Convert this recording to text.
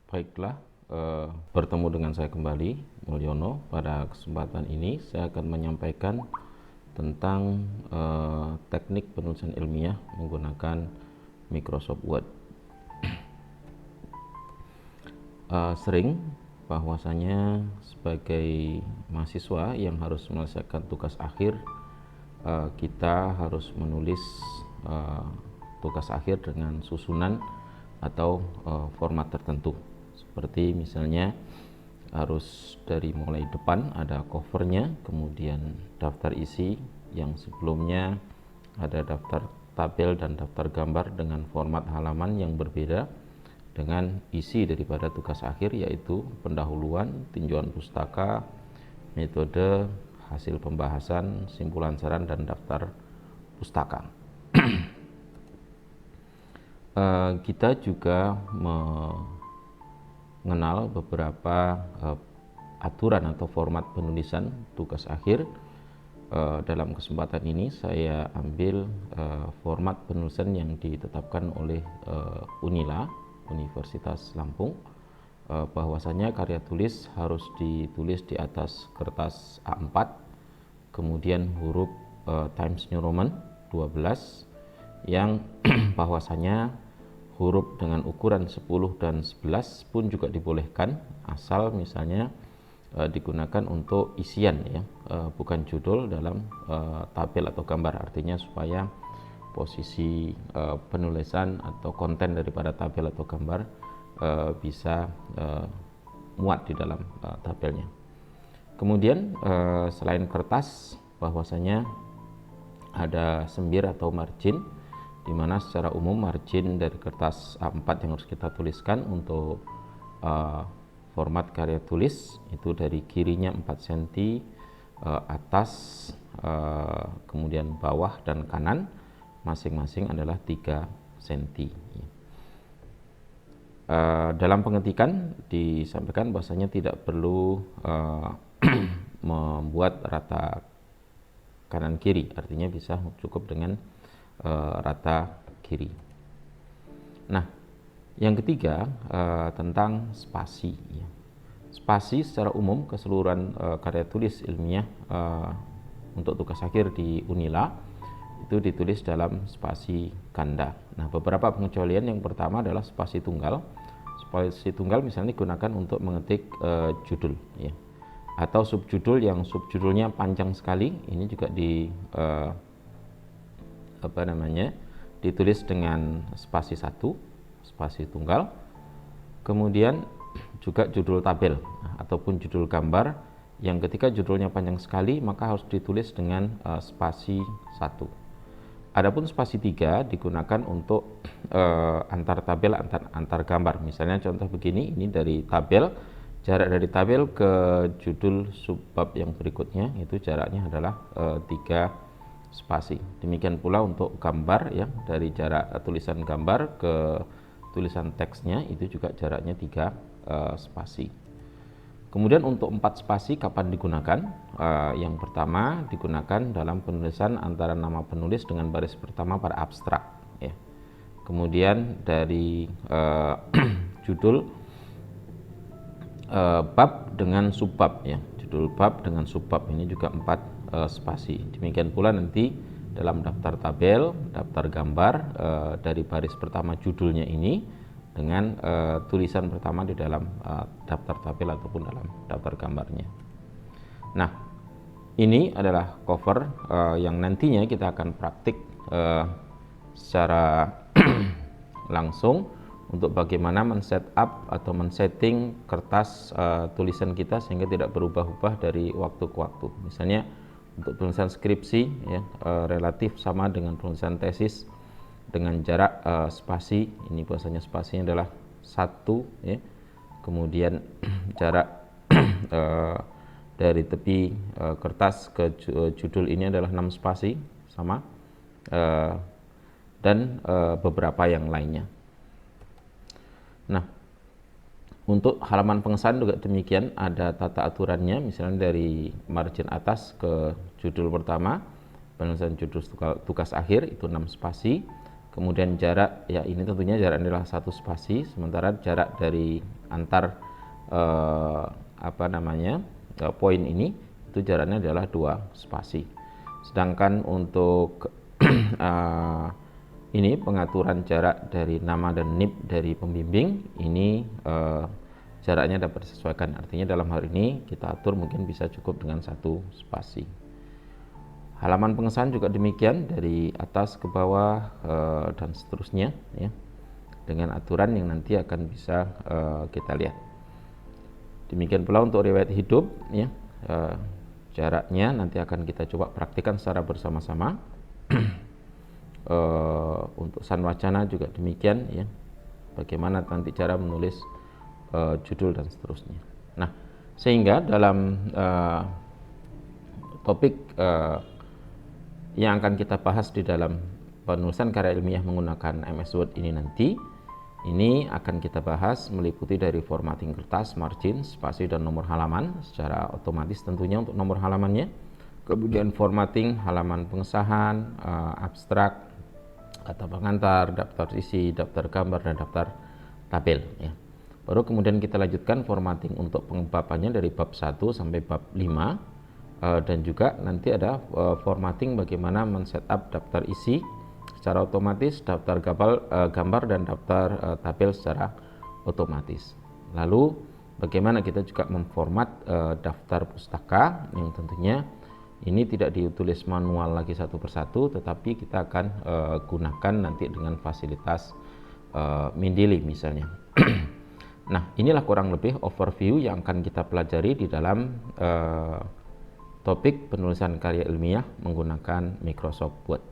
Baiklah, bertemu dengan saya kembali, Mulyono. Pada kesempatan ini saya akan menyampaikan tentang teknik penulisan ilmiah menggunakan Microsoft Word. Sering bahwasanya sebagai mahasiswa yang harus menyelesaikan tugas akhir, kita harus menulis tugas akhir dengan susunan atau format tertentu. Seperti misalnya harus dari mulai depan ada covernya, kemudian daftar isi yang sebelumnya ada daftar tabel dan daftar gambar dengan format halaman yang berbeda dengan isi daripada tugas akhir, yaitu pendahuluan, tinjauan pustaka, metode, hasil pembahasan, simpulan saran, dan daftar pustaka. Kita juga mengenal beberapa aturan atau format penulisan tugas akhir. Dalam kesempatan ini saya ambil format penulisan yang ditetapkan oleh Unila, Universitas Lampung, bahwasanya karya tulis harus ditulis di atas kertas A4, kemudian huruf Times New Roman 12, yang bahwasanya huruf dengan ukuran 10 dan 11 pun juga dibolehkan, asal misalnya digunakan untuk isian, ya, bukan judul dalam tabel atau gambar. Artinya supaya posisi penulisan atau konten daripada tabel atau gambar bisa muat di dalam tabelnya. Kemudian selain kertas, bahwasanya ada sembir atau margin, di mana secara umum margin dari kertas A4 yang harus kita tuliskan untuk format karya tulis itu dari kirinya 4 cm, atas, kemudian bawah dan kanan masing-masing adalah 3 cm. Dalam pengetikan disampaikan bahwasanya tidak perlu membuat rata kanan kiri, artinya bisa cukup dengan rata kiri. Nah, yang ketiga tentang spasi. Spasi secara umum keseluruhan karya tulis ilmiah untuk tugas akhir di Unila itu ditulis dalam spasi ganda. Nah, beberapa pengecualian, yang pertama adalah spasi tunggal. Spasi tunggal misalnya digunakan untuk mengetik judul, ya, atau subjudul yang subjudulnya panjang sekali. Ini juga ditulis dengan spasi 1, spasi tunggal. Kemudian juga judul tabel ataupun judul gambar yang ketika judulnya panjang sekali maka harus ditulis dengan spasi 1. Adapun spasi 3 digunakan untuk antar tabel, antar gambar. Misalnya contoh begini, ini dari tabel, jarak dari tabel ke judul subbab yang berikutnya itu jaraknya adalah 3 spasi. Demikian pula untuk gambar, ya, dari jarak tulisan gambar ke tulisan teksnya itu juga jaraknya 3 spasi. Kemudian untuk 4 spasi kapan digunakan? Yang pertama digunakan dalam penulisan antara nama penulis dengan baris pertama pada abstrak, ya. Kemudian dari judul bab dengan subbab, ya, judul bab dengan subbab ini juga 4 spasi. Demikian pula nanti dalam daftar tabel, daftar gambar, dari baris pertama judulnya ini dengan tulisan pertama di dalam daftar tabel ataupun dalam daftar gambarnya. Nah, ini adalah cover yang nantinya kita akan praktik secara langsung untuk bagaimana men-setup atau men-setting kertas tulisan kita sehingga tidak berubah-ubah dari waktu ke waktu. Misalnya untuk penulisan skripsi, ya, relatif sama dengan penulisan tesis dengan jarak spasi. Ini biasanya spasinya adalah 1, ya. Kemudian jarak dari tepi kertas ke judul ini adalah 6 spasi sama, dan beberapa yang lainnya. Nah, untuk halaman pengesahan juga demikian, ada tata aturannya. Misalnya dari margin atas ke judul pertama, penulisan judul tugas akhir itu 6 spasi. Kemudian jarak, ya, ini tentunya jarak adalah 1 spasi, sementara jarak dari antar poin ini itu jaraknya adalah 2 spasi. Sedangkan untuk ini pengaturan jarak dari nama dan NIP dari pembimbing ini jaraknya dapat disesuaikan. Artinya dalam hal ini kita atur mungkin bisa cukup dengan 1 spasi. Halaman pengesahan juga demikian dari atas ke bawah dan seterusnya ya, dengan aturan yang nanti akan bisa kita lihat. Demikian pula untuk riwayat hidup ya, jaraknya nanti akan kita coba praktikkan secara bersama-sama. Untuk sanwacana juga demikian ya, bagaimana nanti cara menulis judul dan seterusnya. Nah, sehingga dalam topik yang akan kita bahas di dalam penulisan karya ilmiah menggunakan MS Word ini nanti, ini akan kita bahas meliputi dari formatting kertas, margin, spasi, dan nomor halaman secara otomatis tentunya untuk nomor halamannya. Kemudian formatting halaman pengesahan, abstrak, kata pengantar, daftar isi, daftar gambar, dan daftar tabel ya. Baru kemudian kita lanjutkan formatting untuk pengebapannya dari bab 1 sampai bab 5, dan juga nanti ada formatting bagaimana men-setup daftar isi secara otomatis, daftar gambar, dan daftar tabel secara otomatis. Lalu bagaimana kita juga memformat daftar pustaka yang tentunya ini tidak ditulis manual lagi satu persatu, tetapi kita akan gunakan nanti dengan fasilitas Mendeley misalnya. Nah, inilah kurang lebih overview yang akan kita pelajari di dalam topik penulisan karya ilmiah menggunakan Microsoft Word.